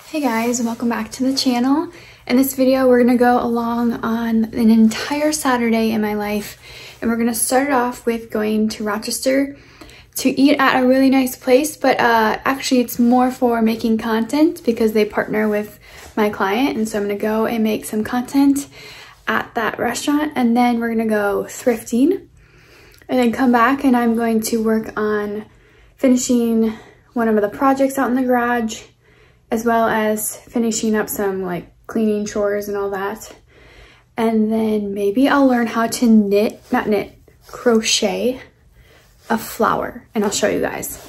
Hey guys, welcome back to the channel. In this video, we're gonna go along on an entire Saturday in my life, and we're gonna start it off with going to Rochester to eat at a really nice place, but actually it's more for making content because they partner with my client, and so I'm gonna go and make some content at that restaurant, and then we're gonna go thrifting, and then come back and I'm going to work on finishing one of the projects out in the garage, as well as finishing up some like cleaning chores and all that. And then maybe I'll learn how to crochet a flower, and I'll show you guys.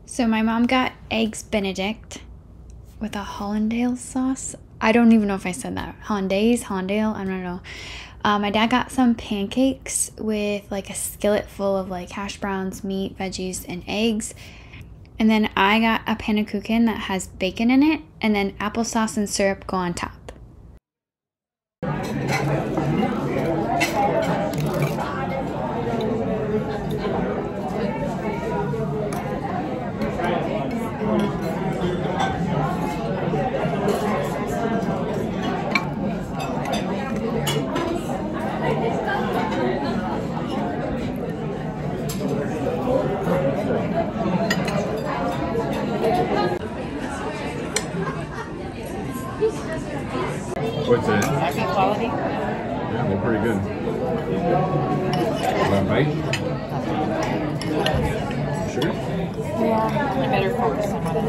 So my mom got eggs Benedict with a hollandaise sauce. I don't even know if I said that. Hollandaise, Hollandale, I don't know. My dad got some pancakes with like a skillet full of like hash browns, meat, veggies, and eggs. And then I got a Pannenkoeken that has bacon in it, and then applesauce and syrup go on top. What's it? Good quality. Yeah, they're pretty good. Want a bite? Sure? Yeah. I better focus on what I'm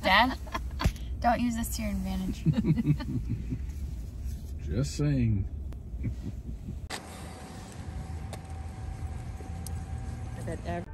Dad, don't use this to your advantage. Just saying. I bet every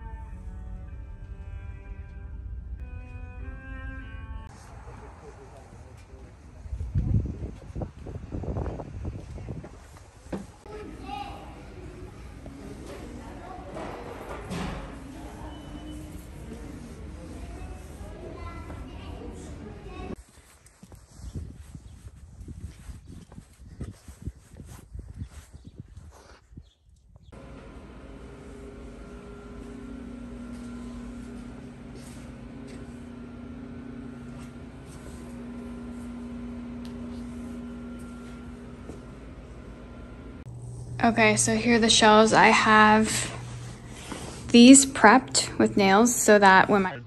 Okay, so here are the shelves. I have these prepped with nails so that when my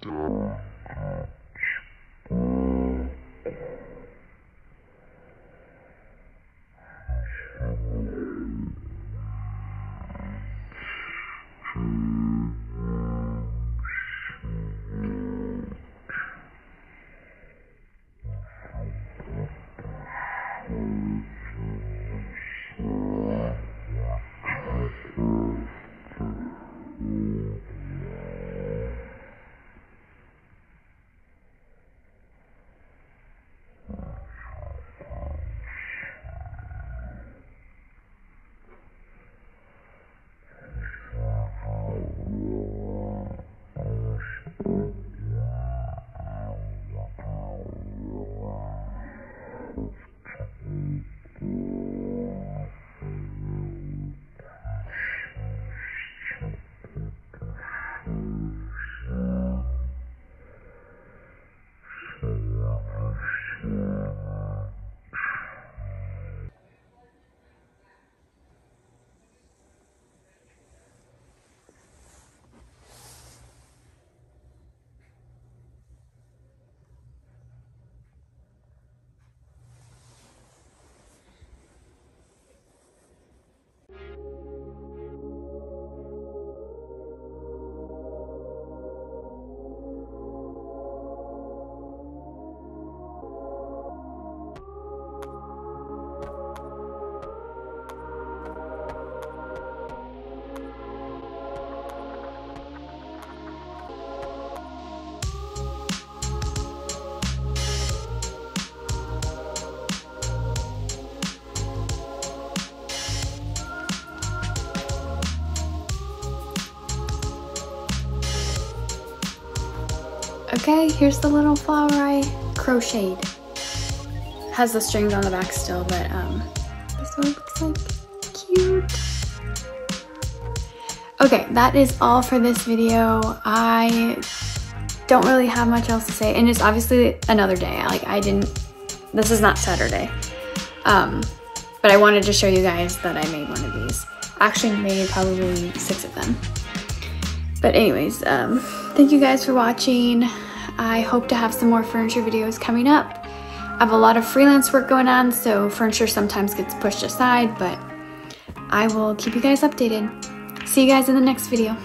Okay, here's the little flower I crocheted. Has the strings on the back still, but this is what it looks like. Cute. Okay, that is all for this video. I don't really have much else to say, and it's obviously another day. Like, this is not Saturday. But I wanted to show you guys that I made one of these. Actually made probably 6 of them. But anyways, thank you guys for watching. I hope to have some more furniture videos coming up. I have a lot of freelance work going on, so furniture sometimes gets pushed aside, but I will keep you guys updated. See you guys in the next video.